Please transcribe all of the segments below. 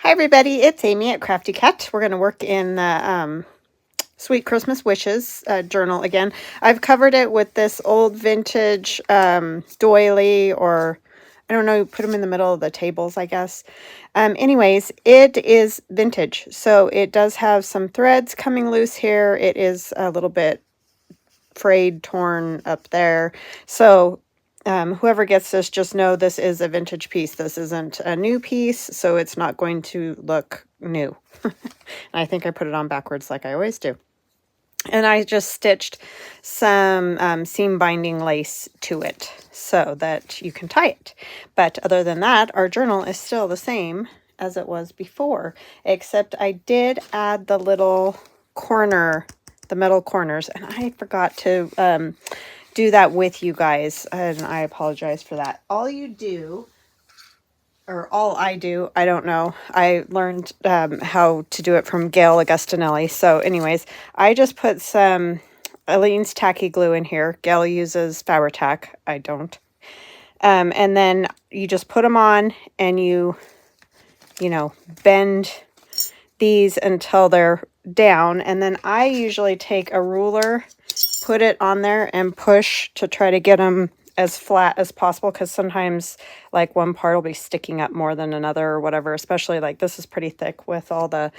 Hi everybody, it's Amy at Crafty Cat. We're going to work in the Sweet Christmas Wishes journal again. I've covered it with this old vintage doily, or I don't know, put them in the middle of the tables, I guess. Anyways, it is vintage, so it does have some threads coming loose here. It is a little bit frayed, torn up there. So whoever gets this, just know this is a vintage piece. This isn't a new piece, so it's not going to look new. I think I put it on backwards like I always do. And I just stitched some seam binding lace to it so that you can tie it. But other than that, our journal is still the same as it was before, except I did add the little corner, the metal corners, and I forgot to do that with you guys, and I apologize for that. All you do, or all I do, I don't know. I learned how to do it from Gail Augustinelli. So anyways, I just put some Aleene's tacky glue in here. Gail uses Fabri-Tac. I don't. And then you just put them on, and you know, bend these until they're down. And then I usually take a ruler, put it on there, and push to try to get them as flat as possible, because sometimes like one part will be sticking up more than another or whatever, especially like this is pretty thick with all the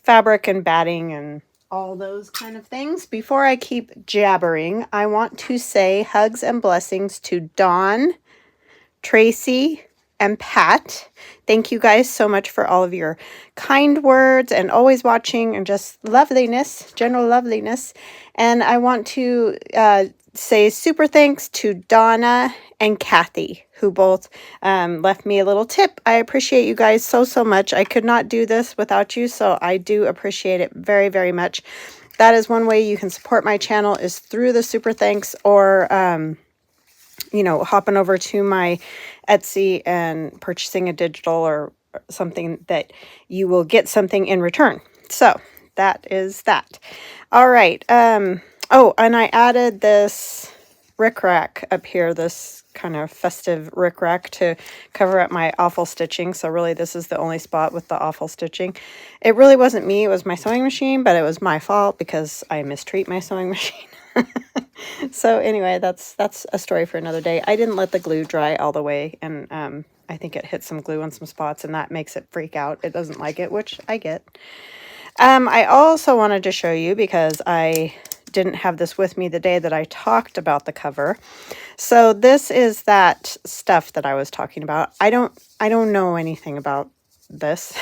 fabric and batting and all those kind of things. Before I keep jabbering, I want to say hugs and blessings to Dawn, Tracy, and Pat. Thank you guys so much for all of your kind words and always watching and just loveliness, general loveliness. And I want to say super thanks to Donna and Kathy, who both left me a little tip. I appreciate you guys so much. I could not do this without you, so I do appreciate it very, very much. That is one way you can support my channel, is through the super thanks, or you know, hopping over to my Etsy and purchasing a digital or something that you will get something in return. So that is that. All right. Oh, and I added this rickrack up here, this kind of festive rickrack to cover up my awful stitching. So really this is the only spot with the awful stitching. It really wasn't me, it was my sewing machine, but it was my fault because I mistreat my sewing machine. So anyway, that's a story for another day. I didn't let the glue dry all the way, and I think it hit some glue on some spots, and that makes it freak out. It doesn't like it, which I get. I also wanted to show you, because I didn't have this with me the day that I talked about the cover. So this is that stuff that I was talking about. I don't know anything about this.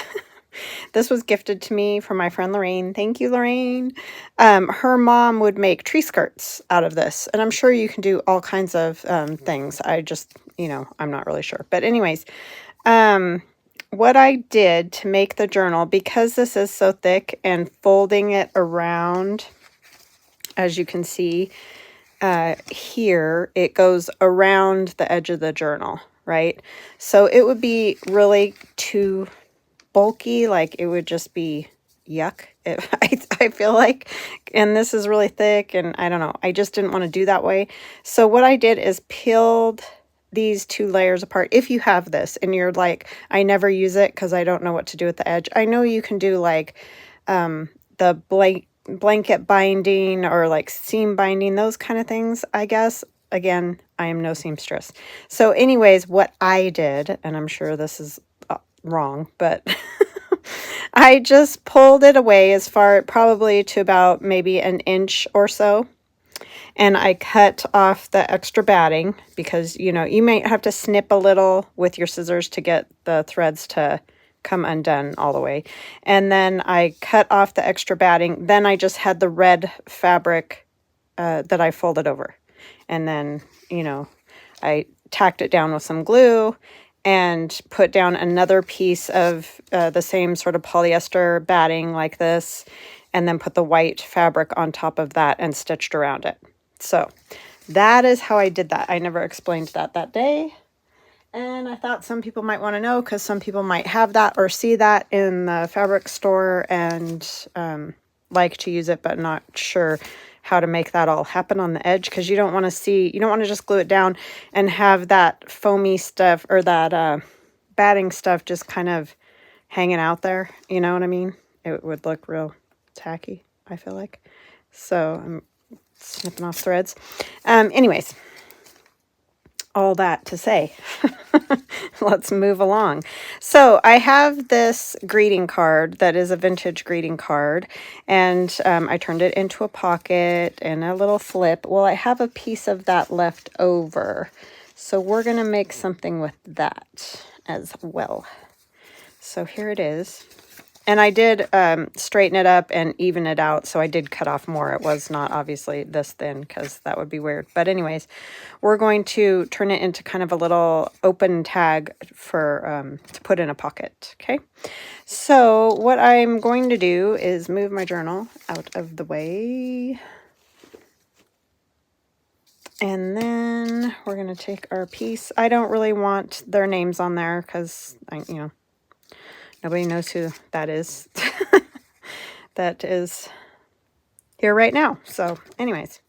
This was gifted to me from my friend Lorraine. Thank you, Lorraine. Her mom would make tree skirts out of this, and I'm sure you can do all kinds of things. I just, you know, I'm not really sure. But anyways, what I did to make the journal, because this is so thick, and folding it around, as you can see here, it goes around the edge of the journal, right? So it would be really too bulky, like it would just be yuck. I feel like, and this is really thick, and I don't know, I just didn't want to do that way. So what I did is peeled these two layers apart. If you have this and you're like, I never use it because I don't know what to do with the edge, I know you can do like the blanket binding or like seam binding, those kind of things, I guess. Again, I am no seamstress. So anyways, what I did, and I'm sure this is wrong, but I just pulled it away as far, probably to about maybe an inch or so, and I cut off the extra batting, because you know, you might have to snip a little with your scissors to get the threads to come undone all the way. And then I cut off the extra batting. Then I just had the red fabric that I folded over, and then, you know, I tacked it down with some glue and put down another piece of the same sort of polyester batting like this, and then put the white fabric on top of that and stitched around it. So that is how I did that. I never explained that day, and I thought some people might want to know, because some people might have that or see that in the fabric store and like to use it, but not sure how to make that all happen on the edge, because you don't want to see, you don't want to just glue it down and have that foamy stuff or that batting stuff just kind of hanging out there. You know what I mean? It would look real tacky, I feel like. So I'm snipping off threads. Anyways, all that to say, let's move along. So I have this greeting card that is a vintage greeting card, and I turned it into a pocket and a little flip. Well, I have a piece of that left over, so we're going to make something with that as well. So here it is. And I did straighten it up and even it out, so I did cut off more. It was not obviously this thin because that would be weird. But anyways, we're going to turn it into kind of a little open tag for to put in a pocket, okay? So what I'm going to do is move my journal out of the way. And then we're going to take our piece. I don't really want their names on there because, you know, nobody knows who that is. That is here right now. So anyways,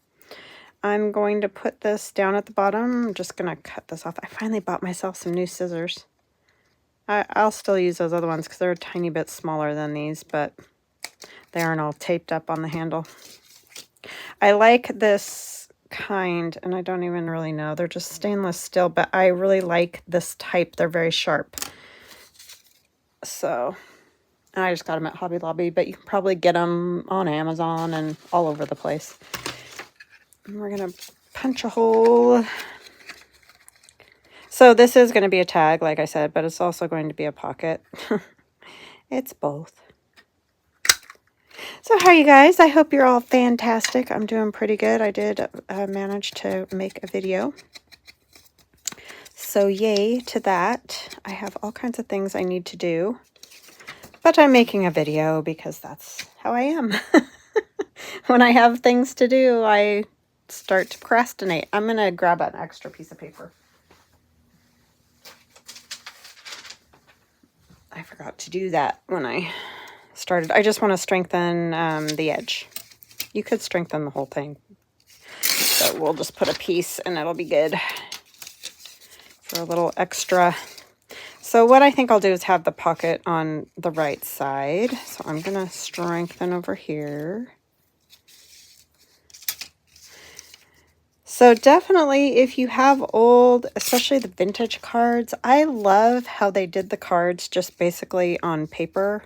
I'm going to put this down at the bottom. I'm just going to cut this off. I finally bought myself some new scissors. I'll still use those other ones because they're a tiny bit smaller than these, but they aren't all taped up on the handle. I like this kind, and I don't even really know. They're just stainless steel, but I really like this type. They're very sharp. So I just got them at Hobby Lobby, but you can probably get them on Amazon and all over the place. And we're going to punch a hole. So this is going to be a tag, like I said, but it's also going to be a pocket. It's both. So how are you guys? I hope you're all fantastic. I'm doing pretty good. I did manage to make a video. So yay to that. I have all kinds of things I need to do. But I'm making a video because that's how I am. When I have things to do, I start to procrastinate. I'm going to grab an extra piece of paper. I forgot to do that when I started. I just want to strengthen the edge. You could strengthen the whole thing. So we'll just put a piece and it'll be good for a little extra. So what I think I'll do is have the pocket on the right side. So I'm going to strengthen over here. So definitely if you have old, especially the vintage cards, I love how they did the cards just basically on paper.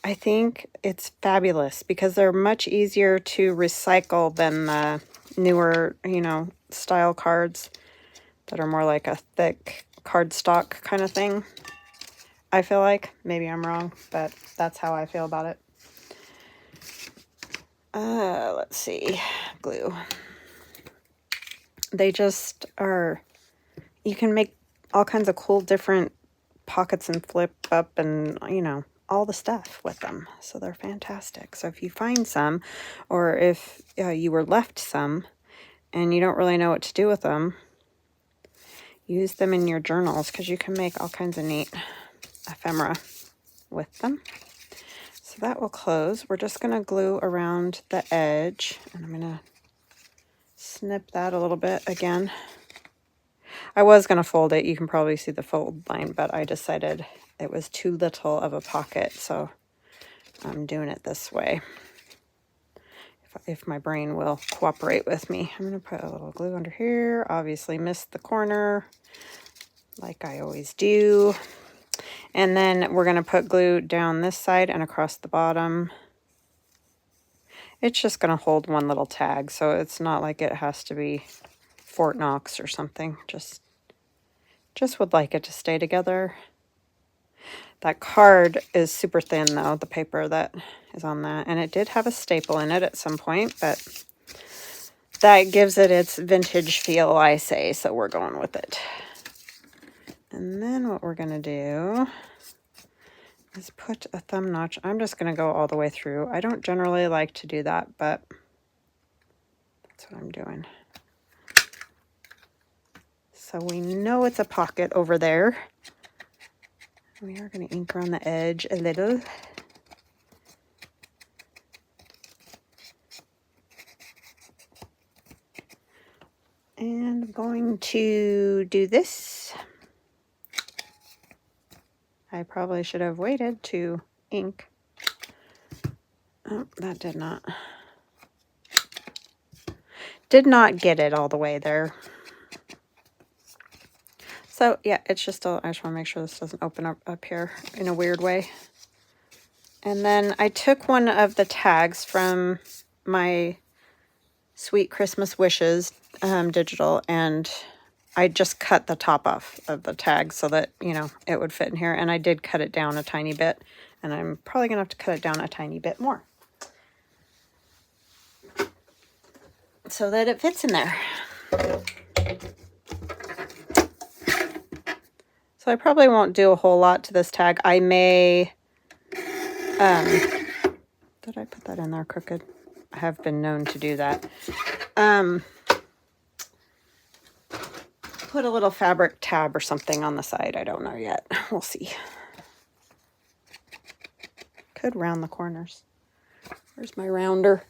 I think it's fabulous because they're much easier to recycle than the newer, you know, style cards that are more like a thick cardstock kind of thing. I feel like. Maybe I'm wrong, but that's how I feel about it. Let's see. Glue. They just are, you can make all kinds of cool different pockets and flip up and, you know, all the stuff with them. So they're fantastic. So if you find some, or if you were left some and you don't really know what to do with them, use them in your journals because you can make all kinds of neat ephemera with them. So that will close. We're just going to glue around the edge, and I'm going to snip that a little bit again. I was going to fold it. You can probably see the fold line, but I decided it was too little of a pocket, so I'm doing it this way. If my brain will cooperate with me. I'm going to put a little glue under here. Obviously missed the corner, like I always do. And then we're going to put glue down this side and across the bottom. It's just going to hold one little tag, so it's not like it has to be Fort Knox or something. Just would like it to stay together. That card is super thin, though, the paper that is on that. And it did have a staple in it at some point, but that gives it its vintage feel, I say, so we're going with it. And then what we're going to do is put a thumb notch. I'm just going to go all the way through. I don't generally like to do that, but that's what I'm doing. So we know it's a pocket over there. We are going to ink around the edge a little. And I'm going to do this. I probably should have waited to ink. Oh, that did not get it all the way there. So yeah, it's just I just want to make sure this doesn't open up here in a weird way. And then I took one of the tags from my Sweet Christmas Wishes digital, and I just cut the top off of the tag so that, you know, it would fit in here. And I did cut it down a tiny bit, and I'm probably going to have to cut it down a tiny bit more so that it fits in there. So I probably won't do a whole lot to this tag. I may, did I put that in there crooked? I have been known to do that. Put a little fabric tab or something on the side. I don't know yet. We'll see. Could round the corners. Where's my rounder?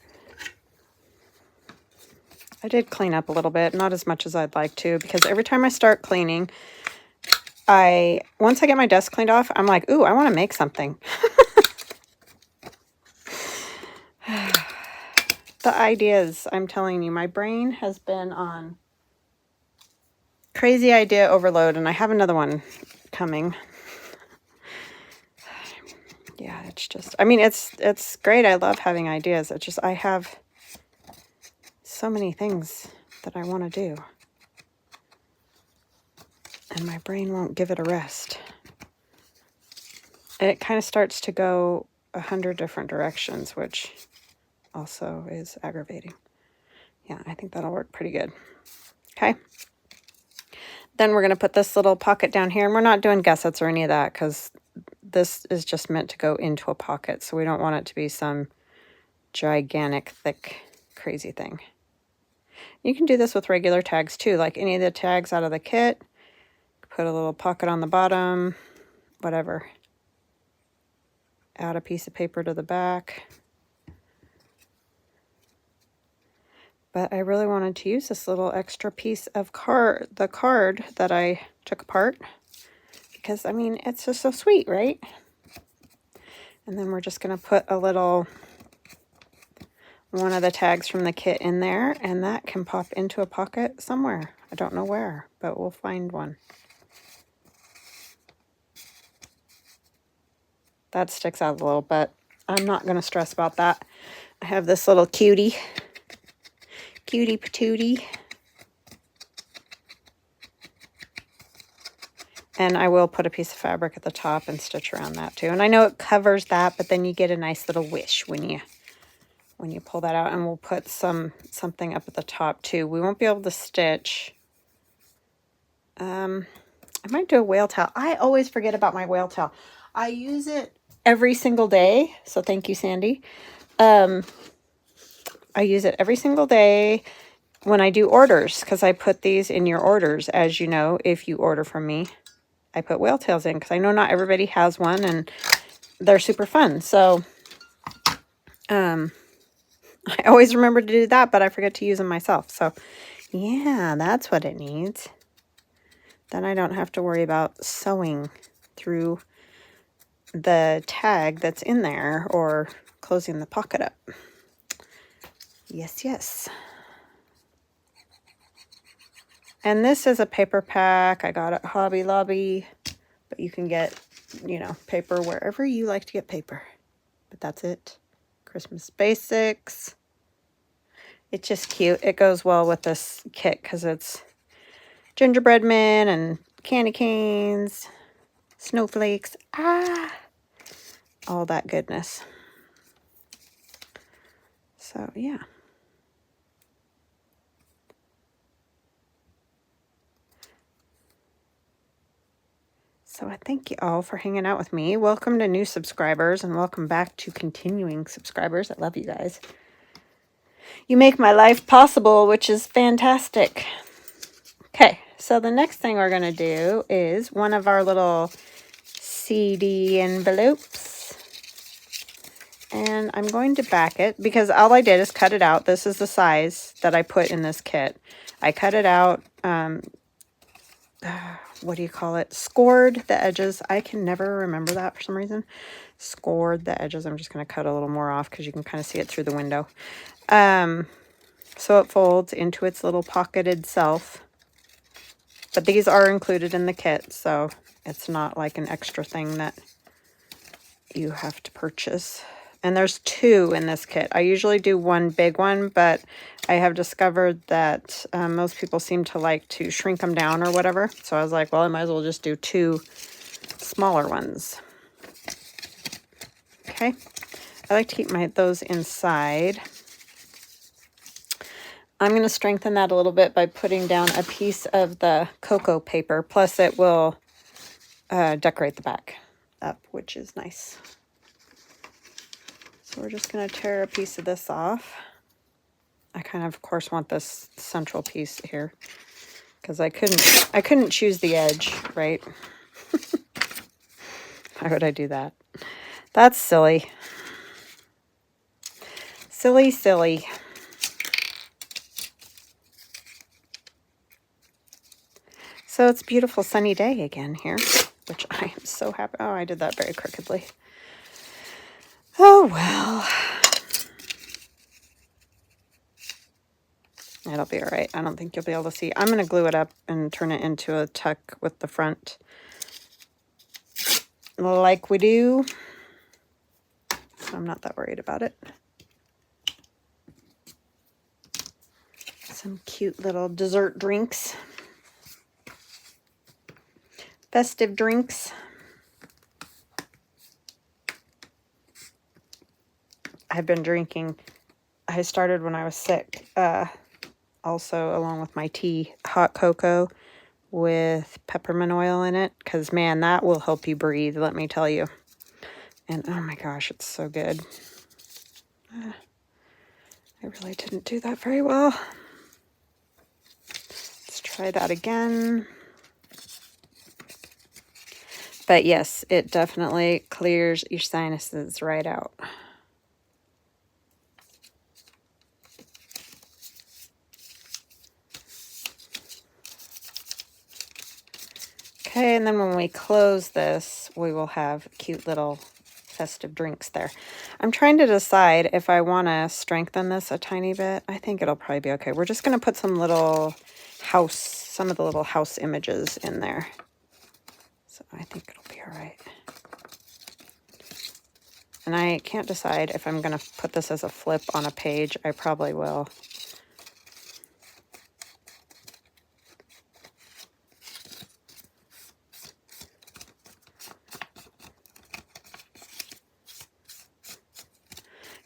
I did clean up a little bit, not as much as I'd like to, because every time I start cleaning, once I get my desk cleaned off, I'm like, ooh, I want to make something. The ideas, I'm telling you, my brain has been on crazy idea overload, and I have another one coming. Yeah, it's just, I mean, it's great. I love having ideas. It's just, I have so many things that I want to do, and my brain won't give it a rest. And it kind of starts to go 100 different directions, which also is aggravating. Yeah, I think that'll work pretty good. Okay. Then we're going to put this little pocket down here, and we're not doing gussets or any of that because this is just meant to go into a pocket, so we don't want it to be some gigantic, thick, crazy thing. You can do this with regular tags too, like any of the tags out of the kit. Put a little pocket on the bottom, whatever. Add a piece of paper to the back. But I really wanted to use this little extra piece of the card that I took apart, because I mean, it's just so sweet, right? And then we're just going to put a little, one of the tags from the kit in there, and that can pop into a pocket somewhere. I don't know where, but we'll find one. That sticks out a little, but I'm not going to stress about that. I have this little cutie patootie. And I will put a piece of fabric at the top and stitch around that too. And I know it covers that, but then you get a nice little wish when you pull that out. And we'll put something up at the top too. We won't be able to stitch. I might do a whale tail. I always forget about my whale tail. I use it every single day. So thank you, Sandy. I use it every single day when I do orders, because I put these in your orders. As you know, if you order from me, I put whale tails in because I know not everybody has one, and they're super fun. So I always remember to do that, but I forget to use them myself. So yeah, that's what it needs. Then I don't have to worry about sewing through the tag that's in there or closing the pocket up. Yes, yes. And this is a paper pack I got at Hobby Lobby, but you can get, you know, paper wherever you like to get paper. But that's it. Christmas Basics. It's just cute. It goes well with this kit because it's gingerbread men and candy canes, snowflakes, all that goodness. So, yeah. So I thank you all for hanging out with me. Welcome to new subscribers, and welcome back to continuing subscribers. I love you guys. You make my life possible, which is fantastic. Okay, so the next thing we're going to do is one of our little CD envelopes. And I'm going to back it because all I did is cut it out. This is the size that I put in this kit. I cut it out. what do you call it? Scored the edges. I can never remember that for some reason. Scored the edges. I'm just going to cut a little more off because you can kind of see it through the window. So it folds into its little pocketed self. But these are included in the kit, so it's not like an extra thing that you have to purchase. And there's 2 in this kit. I usually do one big one, but I have discovered that most people seem to like to shrink them down or whatever. So I was like, well, I might as well just do 2 smaller ones. Okay. I like to keep those inside. I'm going to strengthen that a little bit by putting down a piece of the cocoa paper. Plus it will decorate the back up, which is nice. So we're just going to tear a piece of this off. I kind of course, want this central piece here because I couldn't choose the edge, right? Why would I do that? That's silly. Silly, silly. So it's a beautiful sunny day again here, which I am so happy. Oh, I did that very crookedly. Oh, well. It'll be all right. I don't think you'll be able to see. I'm going to glue it up and turn it into a tuck with the front like we do. So I'm not that worried about it. Some cute little dessert drinks. Festive drinks. I've been drinking. I started when I was sick. Also, along with my tea, hot cocoa with peppermint oil in it. Because, man, that will help you breathe, let me tell you. And, oh my gosh, it's so good. I really didn't do that very well. Let's try that again. But yes, it definitely clears your sinuses right out. Okay, and then when we close this, we will have cute little festive drinks there. I'm trying to decide if I want to strengthen this a tiny bit. I think it'll probably be okay. We're just going to put some of the little house images in there. So I think it'll be all right. And I can't decide if I'm going to put this as a flip on a page. I probably will.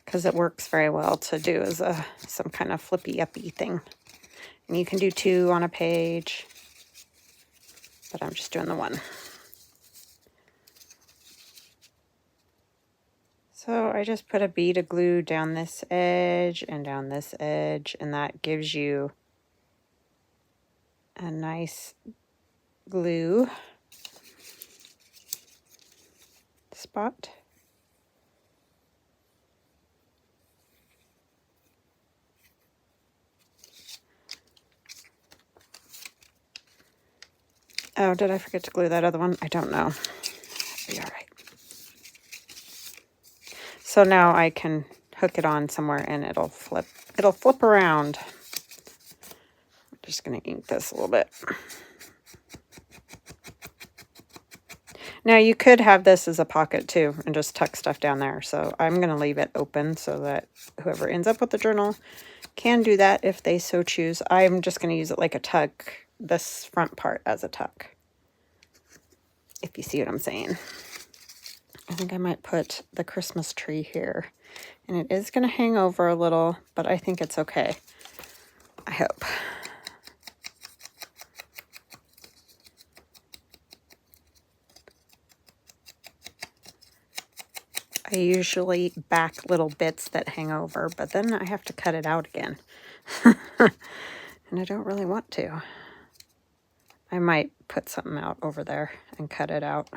Because it works very well to do as some kind of flippy-uppy thing. And you can do 2 on a page. But I'm just doing the 1. So I just put a bead of glue down this edge and down this edge, and that gives you a nice glue spot. Oh, did I forget to glue that other one? I don't know. It'll be all right. So now I can hook it on somewhere and it'll flip. It'll flip around. I'm just going to ink this a little bit. Now you could have this as a pocket too and just tuck stuff down there. So I'm going to leave it open so that whoever ends up with the journal can do that if they so choose. I'm just going to use it like a tuck, this front part as a tuck. If you see what I'm saying. I think I might put the Christmas tree here. And it is going to hang over a little, but I think it's okay. I hope. I usually back little bits that hang over, but then I have to cut it out again. And I don't really want to. I might put something out over there and cut it out.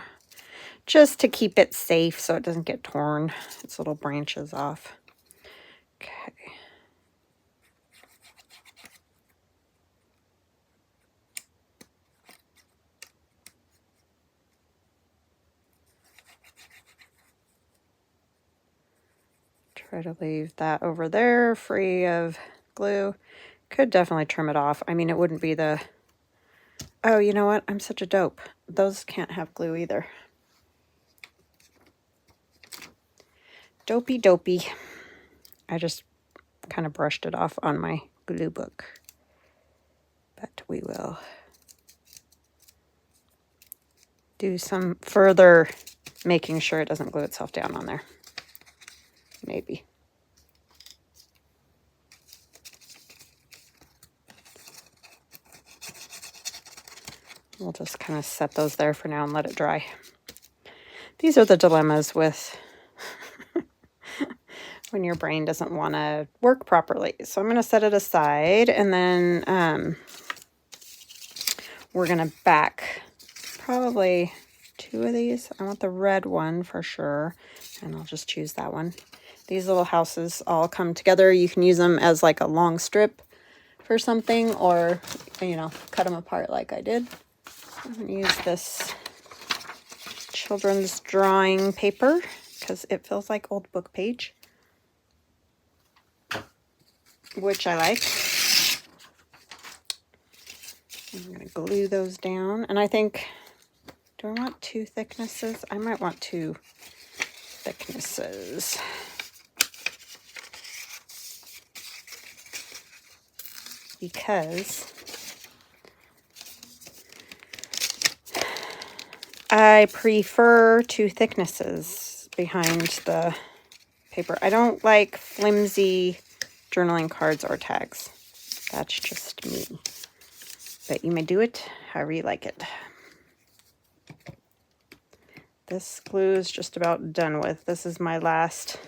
Just to keep it safe so it doesn't get torn. Its little branches off. Okay. Try to leave that over there free of glue. Could definitely trim it off. I mean, it wouldn't be the... Oh, you know what? I'm such a dope. Those can't have glue either. Dopey dopey. I just kind of brushed it off on my glue book. But we will do some further making sure it doesn't glue itself down on there. Maybe. We'll just kind of set those there for now and let it dry. These are the dilemmas with when your brain doesn't want to work properly. So I'm going to set it aside, and then we're going to back probably 2 of these. I want the red one for sure, and I'll just choose that one. These little houses all come together. You can use them as like a long strip for something, or, you know, cut them apart like I did. I'm going to use this children's drawing paper because it feels like old book page, which I like. I'm going to glue those down. And I think, do I want 2 thicknesses? I might want 2 thicknesses. Because I prefer 2 thicknesses behind the paper. I don't like flimsy journaling cards or tags. That's just me. But you may do it however you like it. This glue is just about done with. This is my last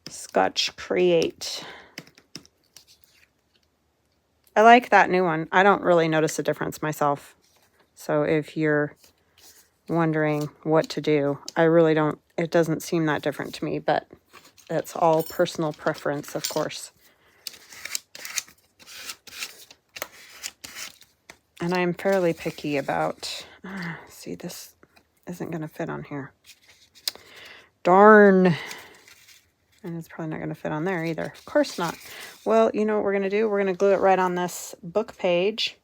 Scotch Create. I like that new one. I don't really notice a difference myself. So if you're wondering what to do, I really don't, it doesn't seem that different to me, but it's all personal preference, of course. And I'm fairly picky about, see, this isn't going to fit on here. Darn. And it's probably not going to fit on there either. Of course not. Well, you know what we're going to do? We're going to glue it right on this book page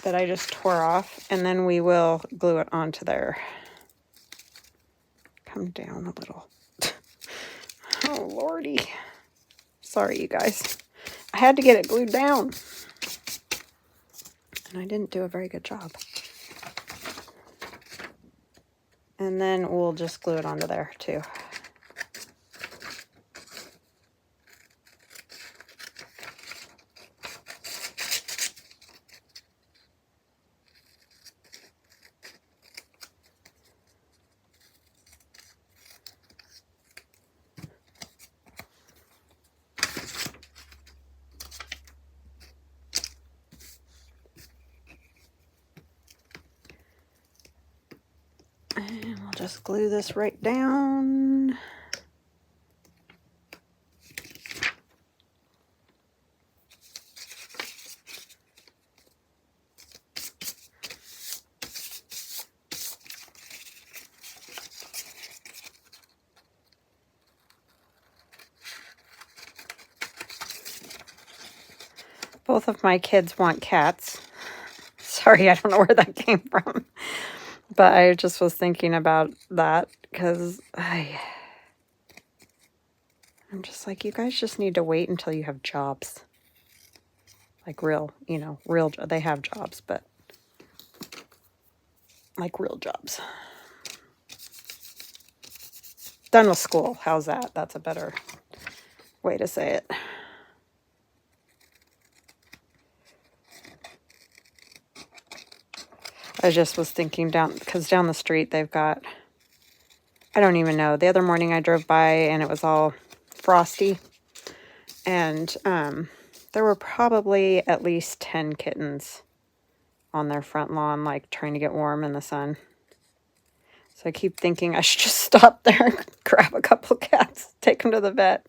that I just tore off, and then we will glue it onto there. Come down a little. Oh, Lordy. Sorry, you guys. I had to get it glued down. And I didn't do a very good job. And then we'll just glue it onto there, too. And we'll just glue this right down. Both of my kids want cats. Sorry, I don't know where that came from. But I just was thinking about that because I'm just like, you guys just need to wait until you have jobs. Like real, you know, real, they have jobs, but like real jobs. Done with school. How's that? That's a better way to say it. I just was thinking because down the street they've got, I don't even know. The other morning I drove by and it was all frosty. And there were probably at least 10 kittens on their front lawn, like trying to get warm in the sun. So I keep thinking I should just stop there and grab a couple cats, take them to the vet.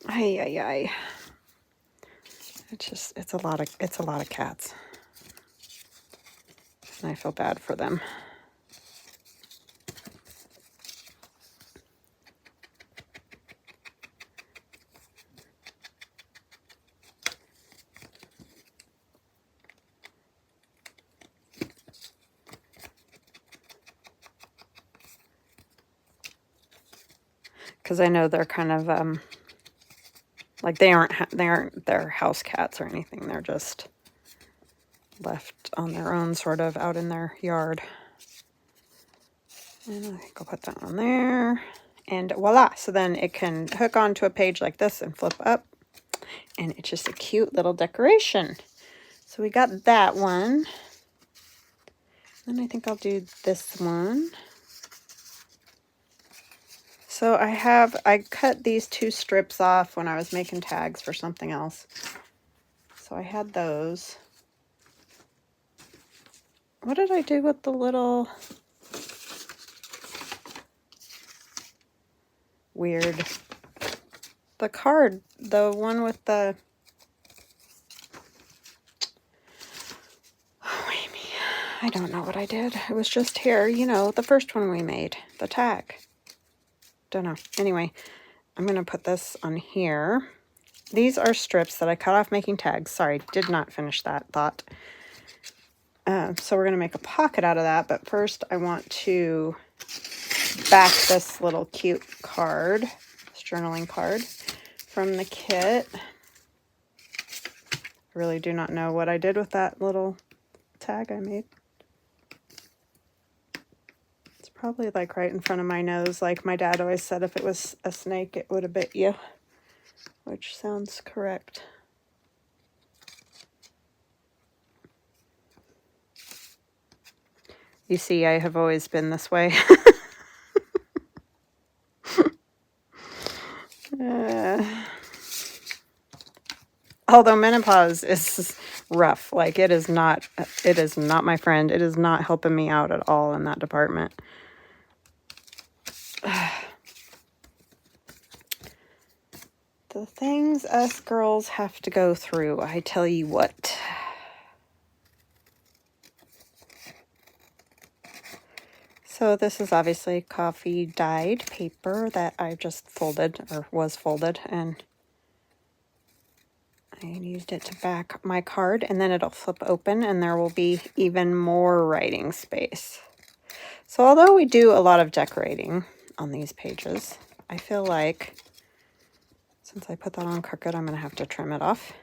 Ay, ay, ay. It's a lot of cats. And I feel bad for them. because I know they're kind of like they aren't their house cats or anything. They're just left on their own, sort of out in their yard. And I think I'll put that on there. And voila! So then it can hook onto a page like this and flip up. And it's just a cute little decoration. So we got that one. Then I think I'll do this one. So I cut these 2 strips off when I was making tags for something else. So I had those. What did I do with the little... Weird. The card, the one with the... Oh, Amy, I don't know what I did. It was just here, you know, the first one we made, the tag. Don't know. Anyway, I'm going to put this on here. These are strips that I cut off making tags. Sorry, did not finish that thought. So we're going to make a pocket out of that, but first I want to back this little cute card, this journaling card from the kit. I really do not know what I did with that little tag I made. It's probably like right in front of my nose, like my dad always said if it was a snake it would have bit you, which sounds correct. You see, I have always been this way. Although menopause is rough, like it is not my friend. It is not helping me out at all in that department. The things us girls have to go through, I tell you what. So this is obviously coffee dyed paper that I just folded, or was folded, and I used it to back my card, and then it'll flip open and there will be even more writing space. So although we do a lot of decorating on these pages, I feel like since I put that on crooked, I'm going to have to trim it off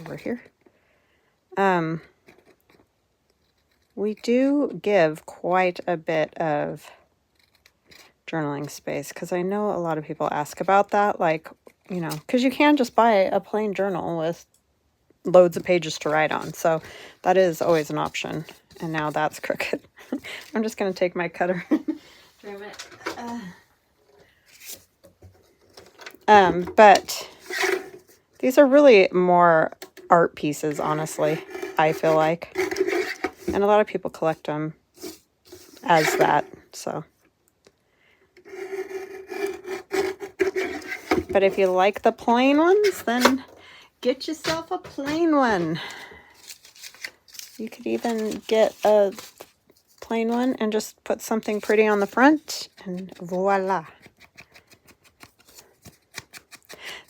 over here. We do give quite a bit of journaling space because I know a lot of people ask about that, like, you know, because you can just buy a plain journal with loads of pages to write on. So that is always an option. And now that's crooked. I'm just going to take my cutter and trim it. But these are really more art pieces, honestly, I feel like. And a lot of people collect them as that, so. But if you like the plain ones, then get yourself a plain one. You could even get a plain one and just put something pretty on the front, and voila.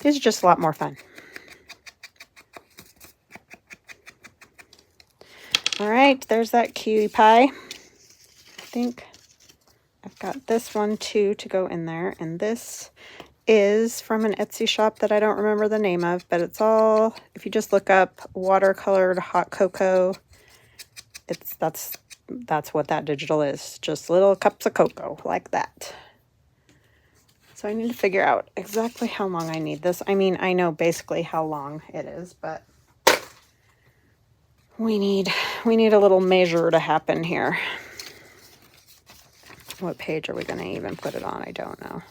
These are just a lot more fun. All right, there's that cutie pie. I think I've got this one too to go in there, and this is from an Etsy shop that I don't remember the name of, but it's all, if you just look up watercolored hot cocoa, that's what that digital is, just little cups of cocoa like that. So I need to figure out exactly how long I need this. I mean, I know basically how long it is, but we need a little measure to happen here. What page are we going to even put it on? I don't know.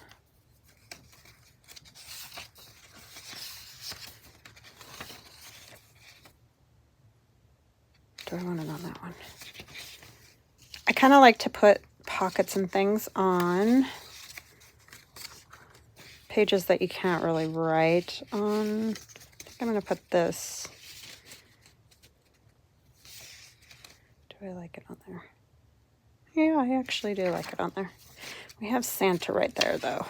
Do I want it on that one? I kind of like to put pockets and things on pages that you can't really write on. I think I'm going to put this. Do I like it on there? Yeah, I actually do like it on there. We have Santa right there, though.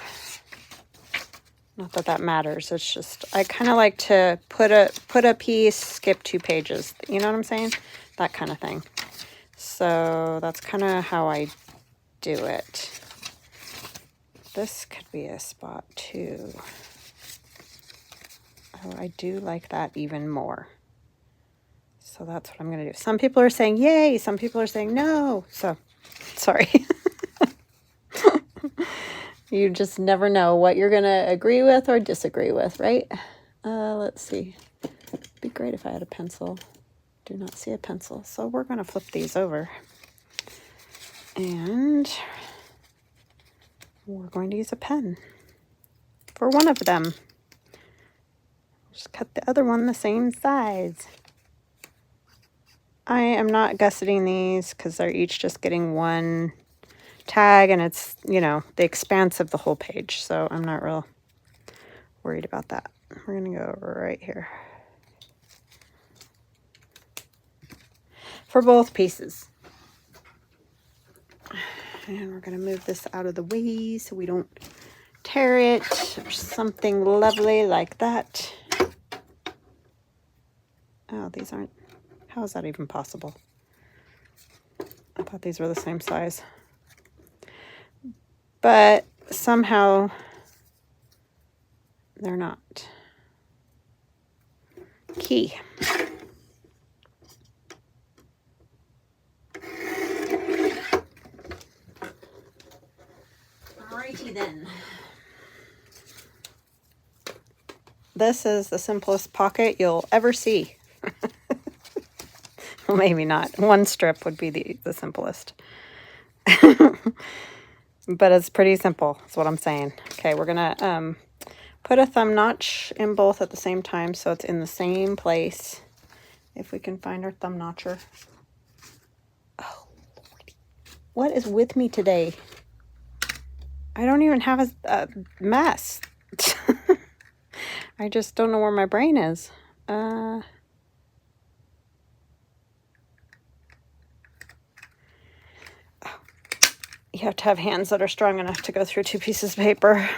Not that that matters. It's just, I kind of like to put a piece, skip 2 pages. You know what I'm saying? That kind of thing. So that's kind of how I do it. this could be a spot too. Oh, I do like that even more. So that's what I'm going to do. Some people are saying yay, some people are saying no. So, sorry. You just never know what you're going to agree with or disagree with, right? Let's see. It'd be great if I had a pencil. Do not see a pencil. So we're going to flip these over. And we're going to use a pen for one of them. Just cut the other one the same size. I am not gusseting these because they're each just getting one tag, and it's, you know, the expanse of the whole page. So I'm not real worried about that. We're going to go over right here for both pieces. And we're going to move this out of the way so we don't tear it or something lovely like that. Oh, these aren't, how is that even possible? I thought these were the same size. But somehow they're not. Key. Alrighty then. This is the simplest pocket you'll ever see. Well, maybe not. One strip would be the simplest. But it's pretty simple, is what I'm saying. Okay, we're going to put a thumb notch in both at the same time so it's in the same place. If we can find our thumb notcher. Oh, Lordy. What is with me today? I don't even have a mess. I just don't know where my brain is. You have to have hands that are strong enough to go through 2 pieces of paper.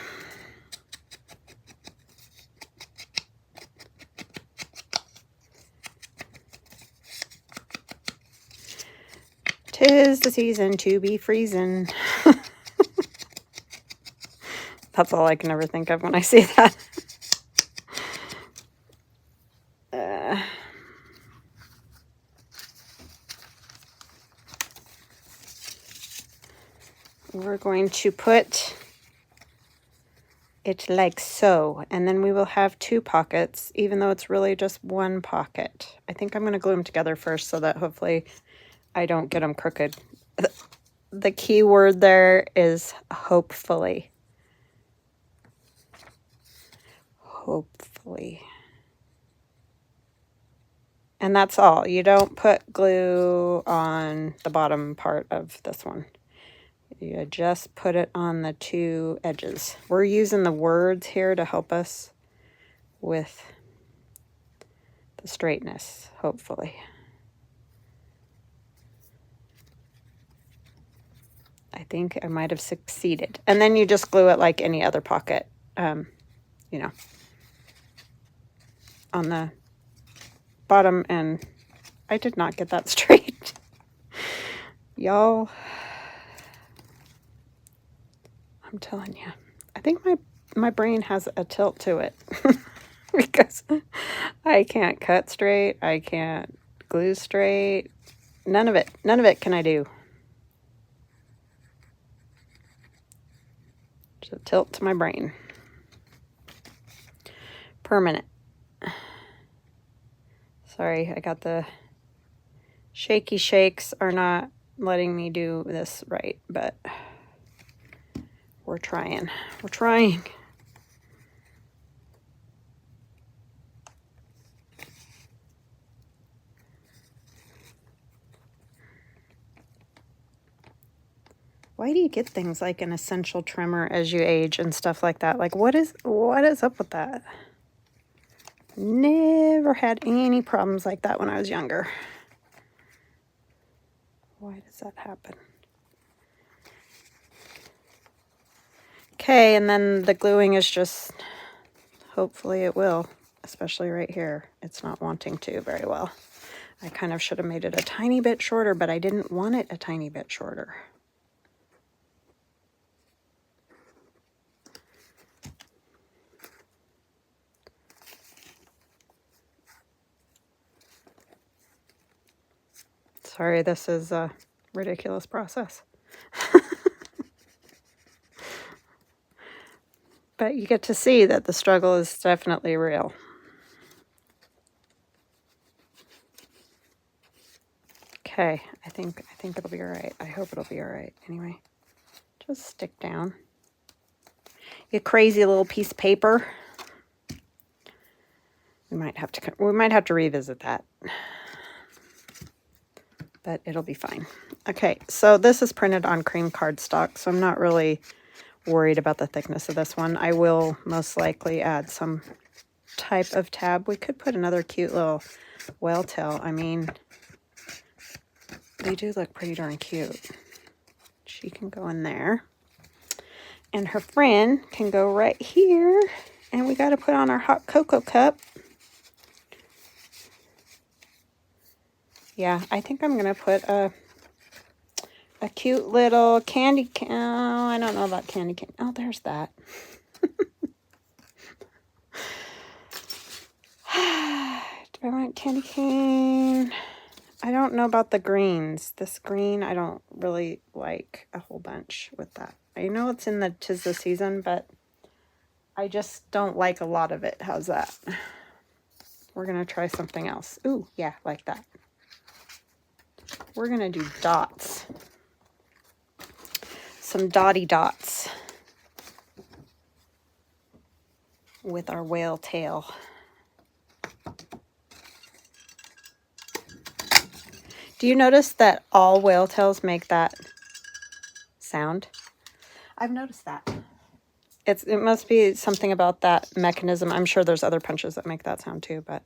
Tis the season to be freezing. That's all I can ever think of when I see that. We're going to put it like so, and then we will have 2 pockets, even though it's really just 1 pocket. I think I'm going to glue them together first so that hopefully I don't get them crooked. The key word there is hopefully. Hopefully. And that's all. You don't put glue on the bottom part of this one. You just put it on the 2 edges. We're using the words here to help us with the straightness, hopefully. I think I might have succeeded. And then you just glue it like any other pocket, you know, on the bottom. And I did not get that straight. Y'all, I'm telling you, I think my brain has a tilt to it because I can't cut straight. I can't glue straight. None of it can I do. Just a tilt to my brain. Permanent. Sorry, I got the shaky shakes are not letting me do this right, but we're trying. We're trying. Why do you get things like an essential trimmer as you age and stuff like that? Like, what is up with that? Never had any problems like that when I was younger. Why does that happen? Okay, and then the gluing is just, hopefully it will, especially right here. It's not wanting to very well. I kind of should have made it a tiny bit shorter, but I didn't want it a tiny bit shorter. Sorry, this is a ridiculous process. But you get to see that the struggle is definitely real. Okay, I think it'll be all right. I hope it'll be all right. Anyway, just stick down. You crazy little piece of paper. We might have to revisit that. But it'll be fine. Okay, so this is printed on cream cardstock, so I'm not really worried about the thickness of this one. I will most likely add some type of tab. We could put another cute little whale tail. I mean, they do look pretty darn cute. She can go in there. And her friend can go right here. And we got to put on our hot cocoa cup. Yeah, I think I'm going to put a cute little candy can. Oh, I don't know about candy cane. Oh, there's that. Do I want candy cane? I don't know about the greens. This green, I don't really like a whole bunch with that. I know it's in the 'tis the season, but I just don't like a lot of it. How's that? We're going to try something else. Ooh, yeah, like that. We're going to do dots. Some dotty dots with our whale tail. Do you notice that all whale tails make that sound? I've noticed that. It must be something about that mechanism. I'm sure there's other punches that make that sound too, but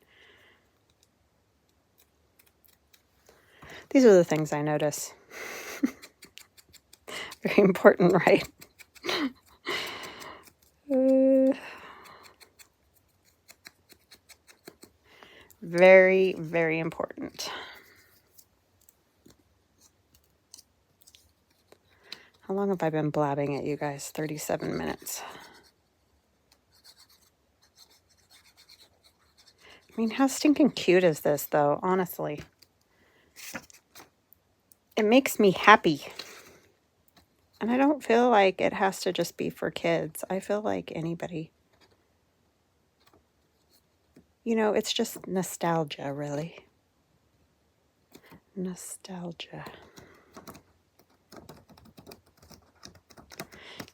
these are the things I notice. Very important, right? Very, very important. How long have I been blabbing at you guys? 37 minutes. I mean, how stinking cute is this, though, honestly? It makes me happy. And I don't feel like it has to just be for kids. I feel like anybody. You know, it's just nostalgia, really. Nostalgia.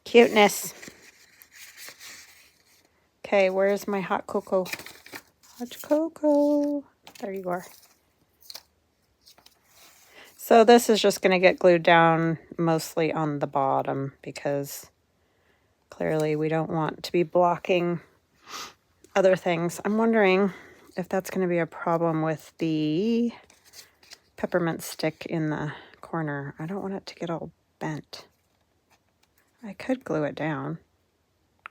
Cuteness. Okay, where's my hot cocoa? Hot cocoa. There you are. So this is just going to get glued down mostly on the bottom because clearly we don't want to be blocking other things. I'm wondering if that's going to be a problem with the peppermint stick in the corner. I don't want it to get all bent. I could glue it down.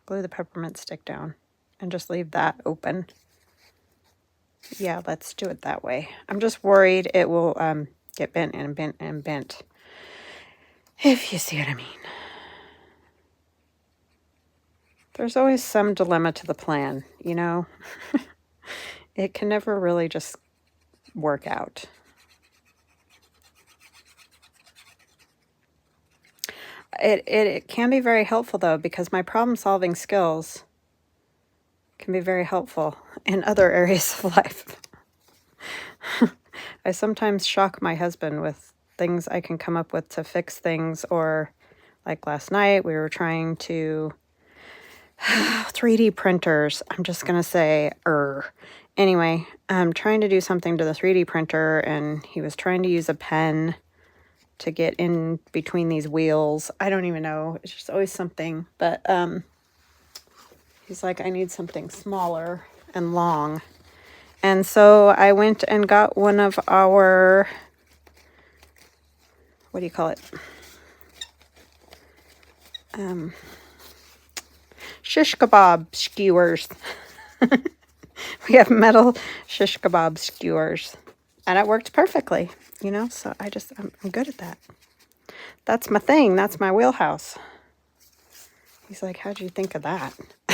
Glue the peppermint stick down and just leave that open. Yeah, let's do it that way. I'm just worried it will get bent and bent and bent. If you see what I mean. There's always some dilemma to the plan, you know? It can never really just work out. It can be very helpful, though, because my problem-solving skills can be very helpful in other areas of life. I sometimes shock my husband with things I can come up with to fix things, or like last night we were trying to 3D printers. I'm just going to say, Anyway, I'm trying to do something to the 3D printer, and he was trying to use a pen to get in between these wheels. I don't even know. It's just always something. But he's like, I need something smaller and long. And so I went and got one of our, what do you call it? Shish kebab skewers. We have metal shish kebab skewers. And it worked perfectly, you know? So I'm good at that. That's my thing. That's my wheelhouse. He's like, how'd you think of that?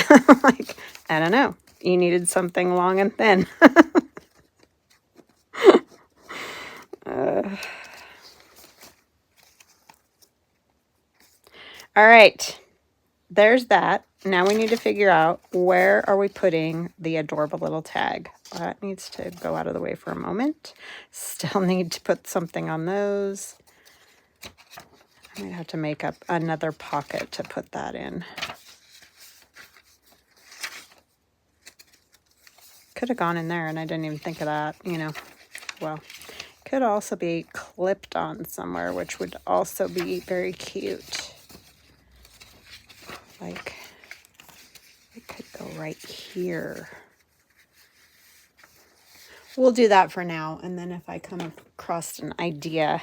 I'm like, I don't know. You needed something long and thin. All right. There's that. Now we need to figure out where are we putting the adorable little tag. That needs to go out of the way for a moment. Still need to put something on those. I might have to make up another pocket to put that in. Could have gone in there and I didn't even think of that, you know. Well, could also be clipped on somewhere, which would also be very cute. Like, it could go right here. We'll do that for now, and then if I come across an idea,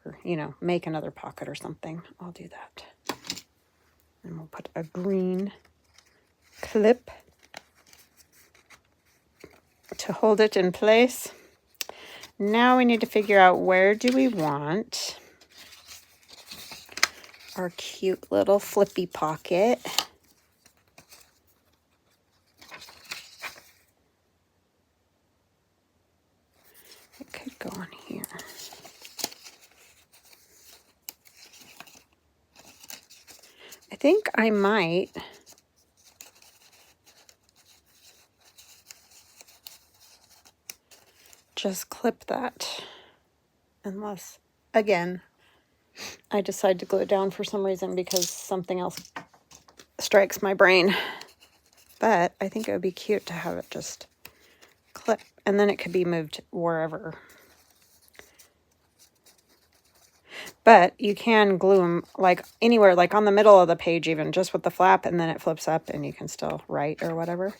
or, you know, make another pocket or something, I'll do that. And we'll put a green clip to hold it in place. Now we need to figure out where do we want our cute little flippy pocket. It could go on here. I think I might just clip that, unless, again, I decide to glue it down for some reason because something else strikes my brain. But I think it would be cute to have it just clip, and then it could be moved wherever. But you can glue them like anywhere, like on the middle of the page even, just with the flap, and then it flips up and you can still write or whatever.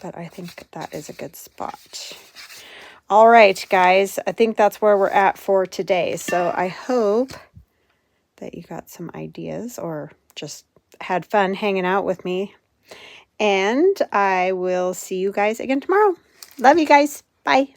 But I think that is a good spot. All right, guys, I think that's where we're at for today. So I hope that you got some ideas or just had fun hanging out with me. And I will see you guys again tomorrow. Love you guys. Bye.